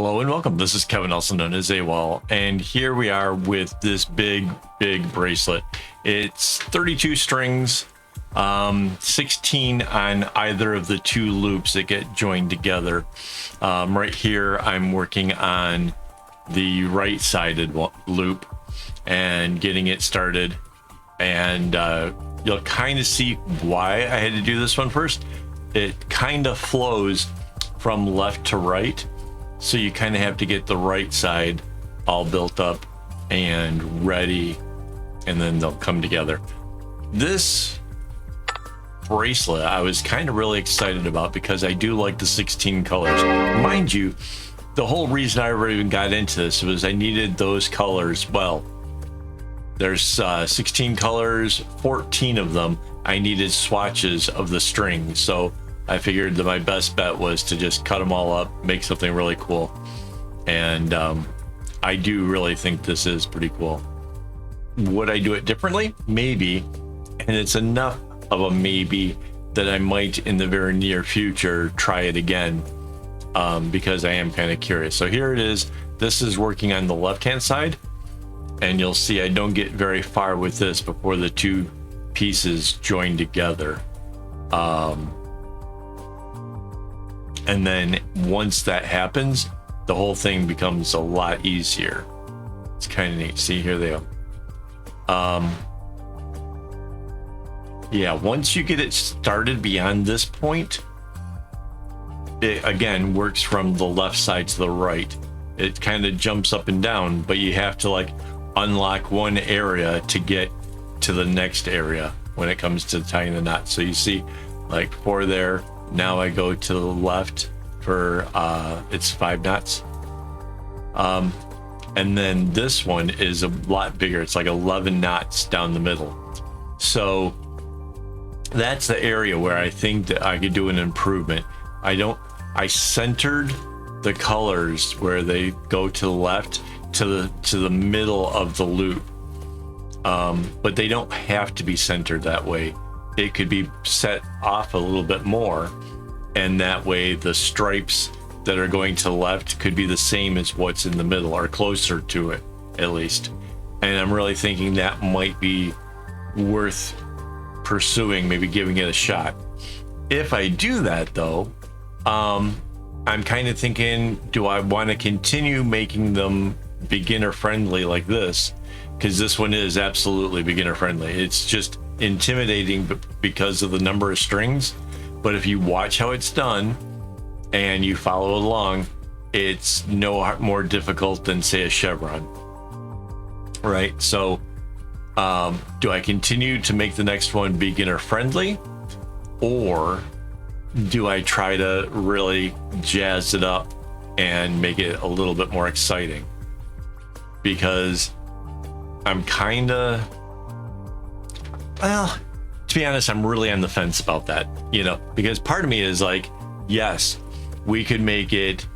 Hello and welcome. This is Kevin, also known as AKAAWOL, and here we are with this big bracelet. It's 32 strings, 16 on either of the two loops that get joined together. Right here, I'm working on the right-sided loop and getting it started, and you'll kind of see why I had to do this one first. It kind of flows from left to right, so you kind of have to get the right side all built up and ready, and then they'll come together. This bracelet I was kind of really excited about because I do like the 16 colors. Mind you, the whole reason I ever even got into this was I needed those colors. Well, there's 16 colors, 14 of them. I needed swatches of the strings, so I figured that my best bet was to just cut them all up, make something really cool. And I do really think this is pretty cool. Would I do it differently? Maybe. And it's enough of a maybe that I might in the very near future try it again, because I am kind of curious. So here it is. This is working on the left-hand side, and you'll see I don't get very far with this before the two pieces join together. And then once that happens, the whole thing becomes a lot easier. It's kind of neat. See, here they are. Yeah, once you get it started beyond this point, it again works from the left side to the right. It kind of jumps up and down, but you have to like unlock one area to get to the next area when it comes to tying the knot. So you see, like for there, now I go to the left for it's 5 knots. And then this one is a lot bigger. It's like 11 knots down the middle. So that's the area where I think that I could do an improvement. I centered the colors where they go to the left to the middle of the loop. But they don't have to be centered that way. It could be set off a little bit more, and that way the stripes that are going to the left could be the same as what's in the middle, or closer to it at least. And I'm really thinking that might be worth pursuing, maybe giving it a shot. If I do that though, I'm kind of thinking, do I want to continue making them beginner friendly like this? Because this one is absolutely beginner friendly. It's just intimidating because of the number of strings, but if you watch how it's done and you follow along, it's no more difficult than, say, a chevron, right? So do I continue to make the next one beginner friendly, or do I try to really jazz it up and make it a little bit more exciting? Because I'm kind of, well, to be honest, I'm really on the fence about that, because part of me is like, yes, we could make it,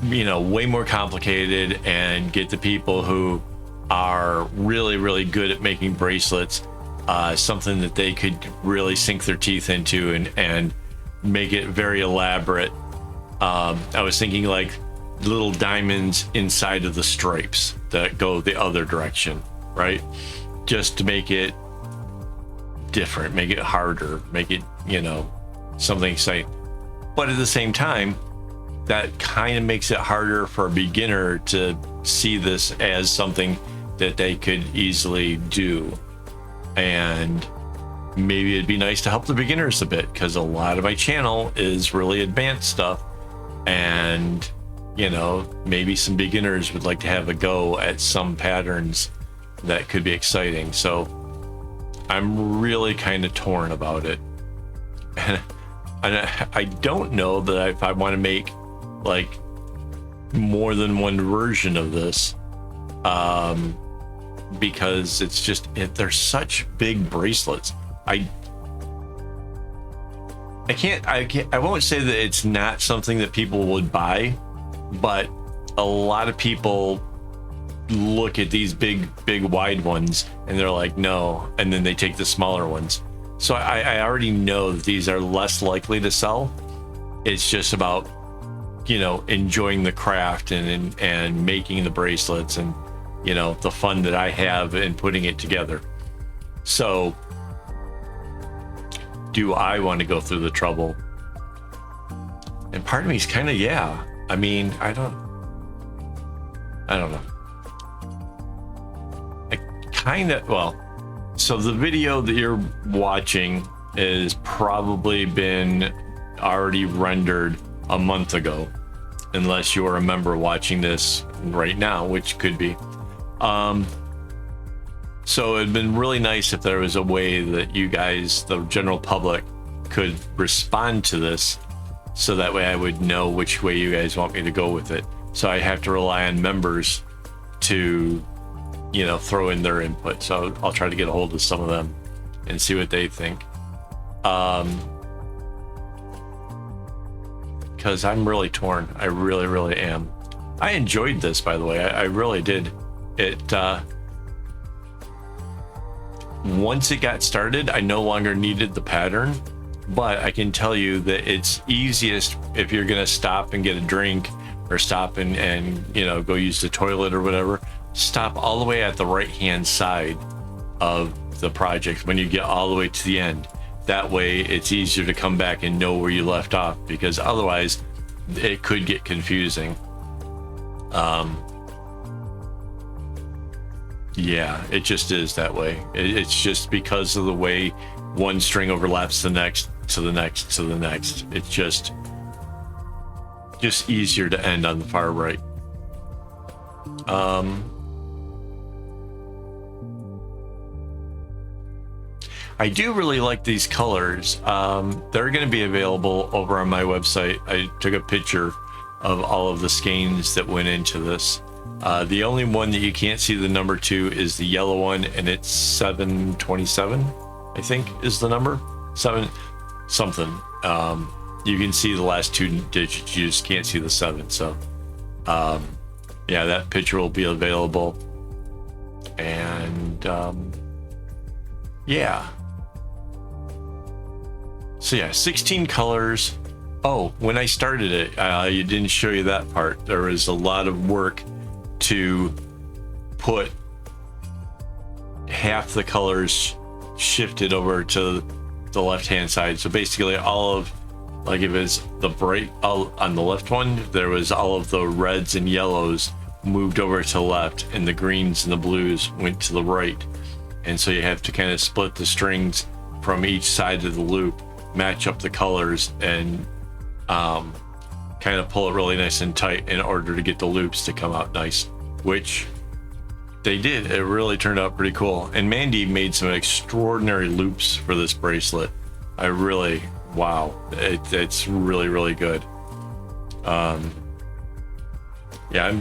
way more complicated and get the people who are really good at making bracelets, something that they could really sink their teeth into and make it very elaborate. I was thinking like little diamonds inside of the stripes that go the other direction, right? Just to make it different, make it harder, make it, something exciting. But at the same time, that kind of makes it harder for a beginner to see this as something that they could easily do. And maybe it'd be nice to help the beginners a bit, because a lot of my channel is really advanced stuff, and maybe some beginners would like to have a go at some patterns that could be exciting. So I'm really kind of torn about it, and I don't know that if I want to make like more than one version of this, because it's just, they're such big bracelets. I won't say that it's not something that people would buy, but a lot of people look at these big wide ones and they're like, no, and then they take the smaller ones. So I already know that these are less likely to sell. It's just about you know, enjoying the craft and making the bracelets, and, you know, the fun that I have in putting it together. So do I want to go through the trouble? And part of me is kind of, yeah. I mean, I don't know. I kind of, well, so the video that you're watching is probably been already rendered a month ago, unless you're a member watching this right now, which could be. So it'd been really nice if there was a way that you guys, the general public, could respond to this, so that way I would know which way you guys want me to go with it. So I have to rely on members to, you know, throw in their input. So I'll try to get a hold of some of them and see what they think. Because I'm really torn. I really, really am. I enjoyed this, by the way. I really did. It, once it got started, I no longer needed the pattern, but I can tell you that it's easiest if you're gonna stop and get a drink, or stop and you know, go use the toilet or whatever. Stop all the way at the right hand side of the project when you get all the way to the end. That way it's easier to come back and know where you left off, because otherwise it could get confusing. Yeah, it just is that way. It's just because of the way one string overlaps the next to the next to the next. It's just easier to end on the far right. I do really like these colors. They're going to be available over on my website. I took a picture of all of the skeins that went into this. The only one that you can't see the number 2 is the yellow one, and it's 727, I think is the number. 7 something. You can see the last 2 digits, you just can't see the 7. So yeah, that picture will be available. And yeah. So yeah, 16 colors. Oh, when I started it, you didn't show you that part. There was a lot of work to put half the colors shifted over to the left hand side. So basically all of, like, if it's the bright on the left one, there was all of the reds and yellows moved over to the left, and the greens and the blues went to the right. And so you have to kind of split the strings from each side of the loop, match up the colors, and kind of pull it really nice and tight in order to get the loops to come out nice, which they did. It really turned out pretty cool. And Mandy made some extraordinary loops for this bracelet. I really, wow, it's really, really good. Yeah,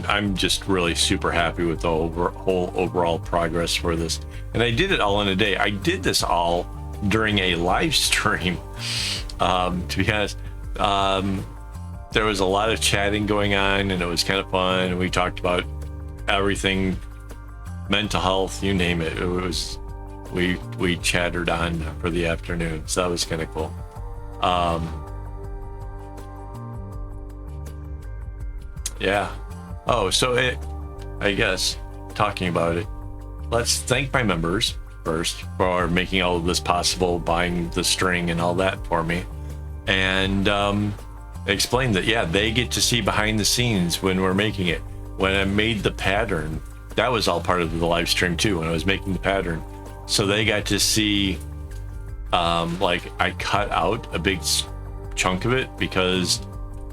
I'm just really super happy with the whole overall progress for this. And I did it all in a day. I did this all during a live stream. To be honest, there was a lot of chatting going on, and it was kind of fun. And we talked about everything, mental health, you name it. It was, we chattered on for the afternoon, so that was kind of cool. Yeah. Oh, so I guess talking about it, let's thank my members first for making all of this possible, buying the string and all that for me, and explain that, yeah, they get to see behind the scenes when we're making it. When I made the pattern, that was all part of the live stream too, when I was making the pattern. So they got to see, like, I cut out a big chunk of it because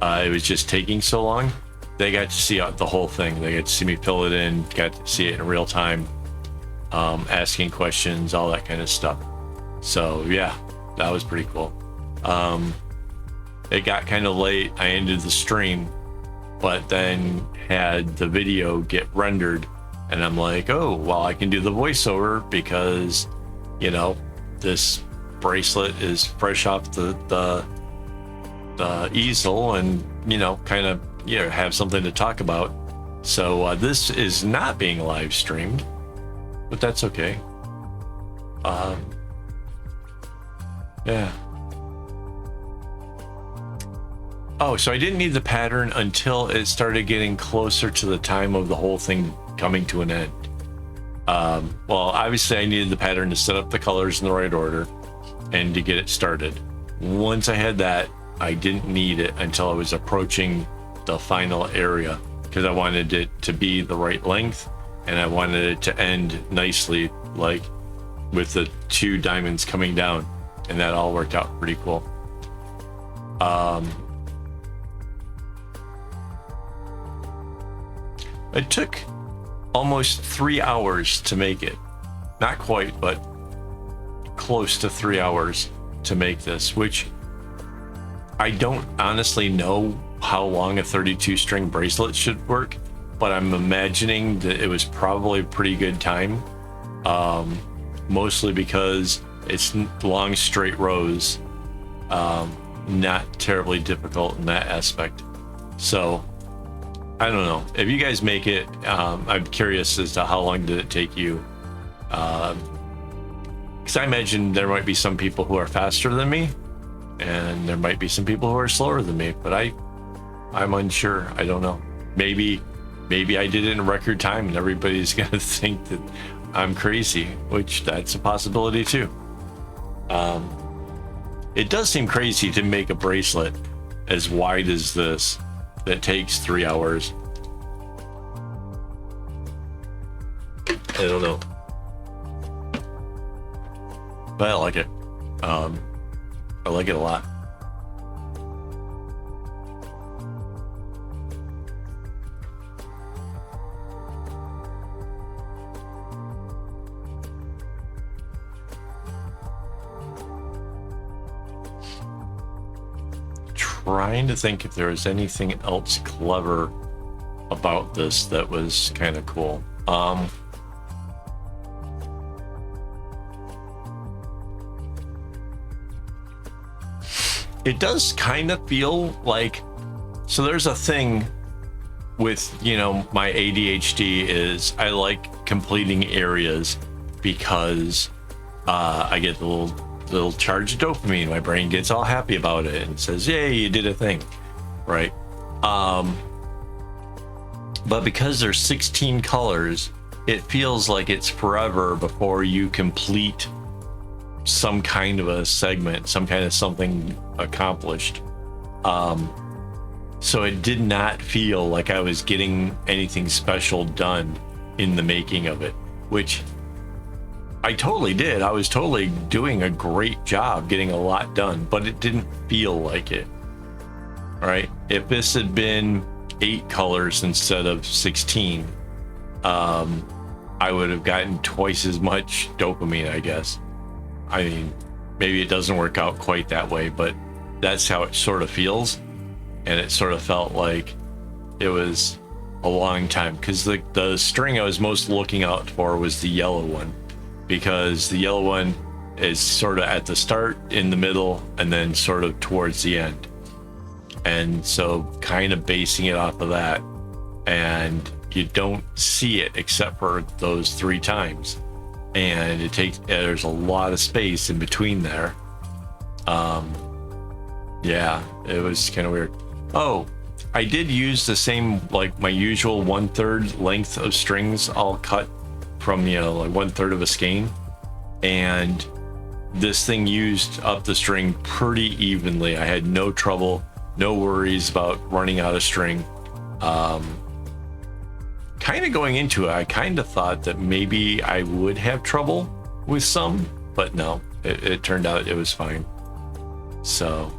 it was just taking so long. They got to see the whole thing. They got to see me fill it in, got to see it in real time, asking questions, all that kind of stuff. So yeah, that was pretty cool. It got kind of late. I ended the stream, but then had the video get rendered, and I'm like, oh, well, I can do the voiceover because, you know, this bracelet is fresh off the easel, and, you know, kind of, you know, have something to talk about. So this is not being live streamed, but that's okay. Yeah. Oh, so I didn't need the pattern until it started getting closer to the time of the whole thing coming to an end. Well, obviously I needed the pattern to set up the colors in the right order and to get it started. Once I had that, I didn't need it until I was approaching the final area, because I wanted it to be the right length and I wanted it to end nicely, like with the 2 diamonds coming down, and that all worked out pretty cool. It took almost 3 hours to make it. Not quite, but close to 3 hours to make this, which I don't honestly know how long a 32 string bracelet should work, but I'm imagining that it was probably a pretty good time. Mostly because it's long straight rows, not terribly difficult in that aspect. So I don't know if you guys make it. I'm curious as to how long did it take you, because I imagine there might be some people who are faster than me and there might be some people who are slower than me, but I'm unsure. I don't know. Maybe I did it in record time and everybody's gonna think that I'm crazy, which that's a possibility too. It does seem crazy to make a bracelet as wide as this that takes 3 hours. I don't know, but I like it. I like it a lot. Trying to think if there was anything else clever about this that was kind of cool. It does kind of feel like, so there's a thing with, you know, my ADHD is I like completing areas because I get the little charge of dopamine. My brain gets all happy about it and says, yay, you did a thing, right? But because there's 16 colors, it feels like it's forever before you complete some kind of a segment, some kind of something accomplished. So it did not feel like I was getting anything special done in the making of it, which I totally did. I was totally doing a great job getting a lot done, but it didn't feel like it. All right. If this had been 8 colors instead of 16, I would have gotten twice as much dopamine, I guess. I mean, maybe it doesn't work out quite that way, but that's how it sort of feels. And it sort of felt like it was a long time, because the string I was most looking out for was the yellow one, because the yellow one is sort of at the start, in the middle, and then sort of towards the end. And so kind of basing it off of that, and you don't see it except for those 3 times. And there's a lot of space in between there. Yeah, it was kind of weird. Oh, I did use the same, like my usual 1/3 length of strings, all cut from, you know, like 1/3 of a skein. And this thing used up the string pretty evenly. I had no trouble, no worries about running out of string. Kind of going into it, I kind of thought that maybe I would have trouble with some, but no, it turned out it was fine. So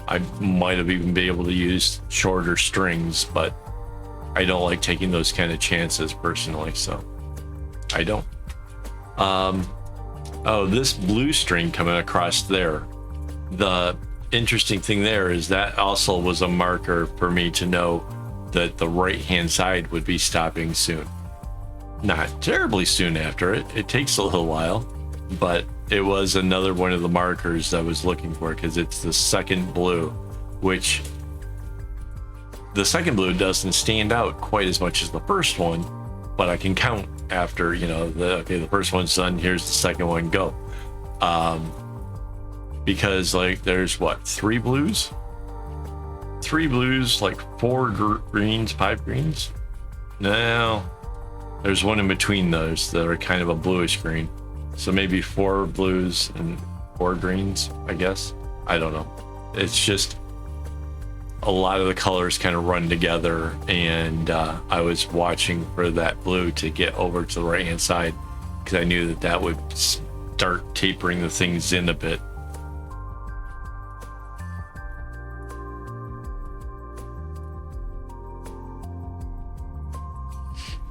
I might have even been able to use shorter strings, but I don't like taking those kind of chances personally, so I don't. Oh, this blue string coming across there, the interesting thing there is that also was a marker for me to know that the right hand side would be stopping soon. Not terribly soon after it. It takes a little while, but it was another one of the markers I was looking for, because it's the second blue, which the second blue doesn't stand out quite as much as the first one, but I can count after, you know, the first one's done, here's the second one, go. Because like there's what, 3 blues? 3 blues, like 4 greens, 5 greens. No, there's one in between those that are kind of a bluish green. So maybe 4 blues and 4 greens, I guess. I don't know. It's just a lot of the colors kind of run together, and I was watching for that blue to get over to the right hand side because I knew that that would start tapering the things in a bit.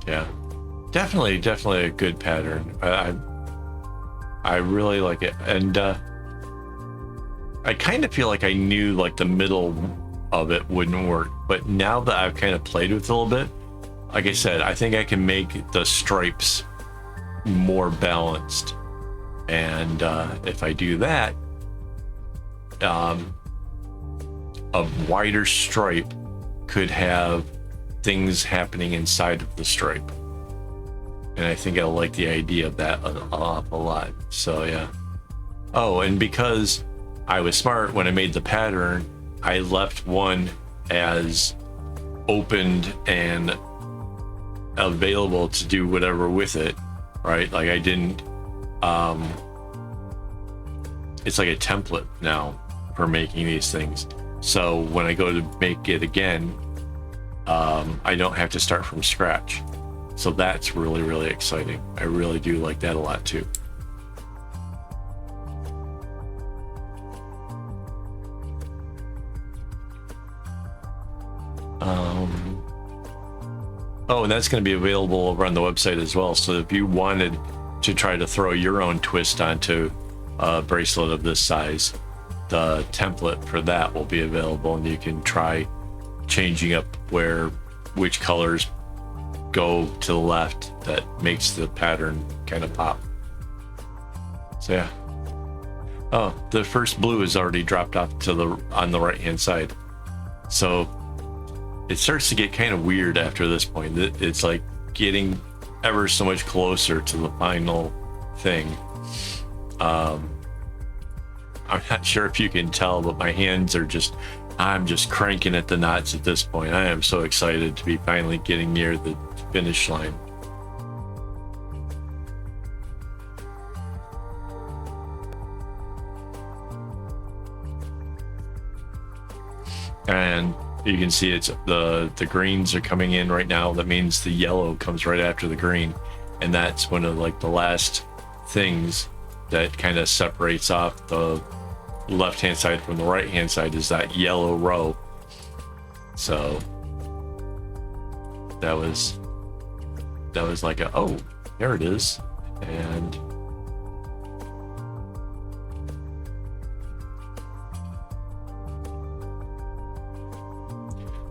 Yeah, definitely a good pattern. I really like it, and I kind of feel like I knew like the middle of it wouldn't work, but now that I've kind of played with it a little bit, like I said, I think I can make the stripes more balanced, and if I do that, a wider stripe could have things happening inside of the stripe, and I think I'll like the idea of that an awful lot. So yeah. Oh, and because I was smart when I made the pattern, I left one as opened and available to do whatever with it, right? Like I didn't, it's like a template now for making these things. So when I go to make it again, I don't have to start from scratch. So that's really exciting. I really do like that a lot too. Oh, and that's going to be available over on the website as well. So if you wanted to try to throw your own twist onto a bracelet of this size, the template for that will be available, and you can try changing up which colors go to the left that makes the pattern kind of pop. So yeah. Oh, the first blue is already dropped off to on the right hand side. So it starts to get kind of weird after this point. It's like getting ever so much closer to the final thing. I'm not sure if you can tell, but my hands are I'm just cranking at the knots at this point. I am so excited to be finally getting near the finish line. And you can see it's the greens are coming in right now. That means the yellow comes right after the green, and that's one of like the last things that kind of separates off the left hand side from the right hand side is that yellow row. So that was like oh, there it is. And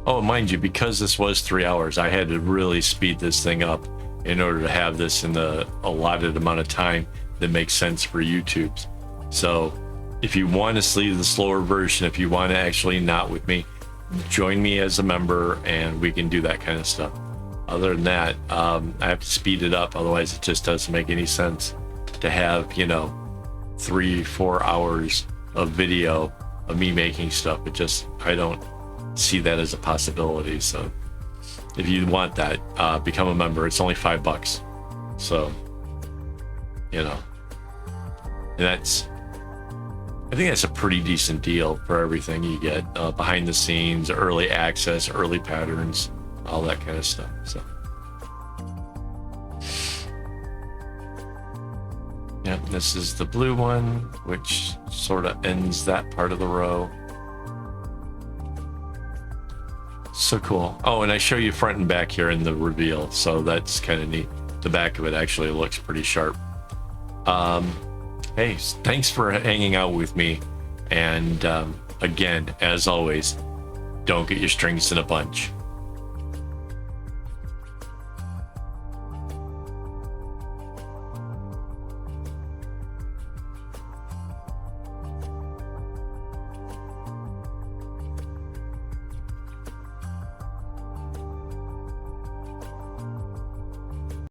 oh, mind you, because this was 3 hours, I had to really speed this thing up in order to have this in the allotted amount of time that makes sense for YouTube. So if you want to see the slower version, if you want to actually not with me, join me as a member and we can do that kind of stuff. Other than that, I have to speed it up, otherwise it just doesn't make any sense to have 3-4 hours of video of me making stuff. I don't see that as a possibility. So if you want that, become a member. It's only $5. So and I think that's a pretty decent deal for everything you get, behind the scenes, early access, early patterns, all that kind of stuff. So yeah, this is the blue one, which sort of ends that part of the row. So cool. Oh, and I show you front and back here in the reveal, so that's kind of neat. The back of it actually looks pretty sharp. Hey, thanks for hanging out with me, and again, as always, don't get your strings in a bunch.